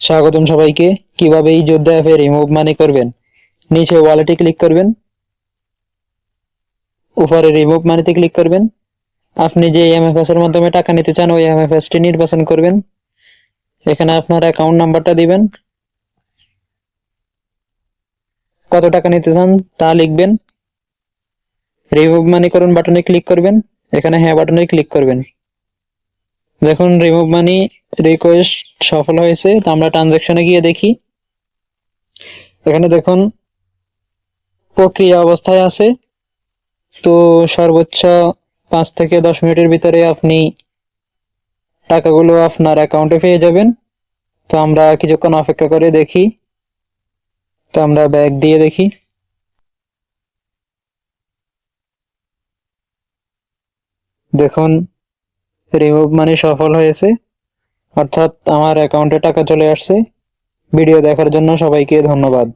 স্বাগতম সবাইকে। কিভাবে এই যোদ্ধা অ্যাপে রিমুভ মানি করবেন, নিচে ওয়ালেটে ক্লিক করবেন, উপরে রিমুভ মানিতে ক্লিক করবেন। আপনি যে এমএফএস এর মাধ্যমে টাকা নিতে চান ওই এমএফএস টি নির্বাচন করবেন। এখানে আপনার অ্যাকাউন্ট নাম্বারটা দিবেন, কত টাকা নিতে চান তা লিখবেন। রিমুভ মানি করুন বাটনে ক্লিক করবেন, এখানে হ্যাঁ বাটনে ক্লিক করবেন। দেখুন রিমুভ মানি রিকোয়েস্ট সফল হয়েছে। তো আমরা ট্রানজ্যাকশনে গিয়ে দেখি। এখানে দেখুন প্রক্রিয়া অবস্থায় আছে। তো সর্বোচ্চ 5 থেকে 10 মিনিটের ভিতরে আপনি টাকাগুলো আপনার অ্যাকাউন্টে পেয়ে যাবেন। তো আমরা কিছুক্ষণ অপেক্ষা করে দেখি। তো আমরা ব্যাক দিয়ে দেখি। দেখুন রিমুভ মানি সফল হয়েছে, অর্থাৎ আমার অ্যাকাউন্টে টাকা চলে আসছে। ভিডিও দেখার জন্য সবাইকে ধন্যবাদ।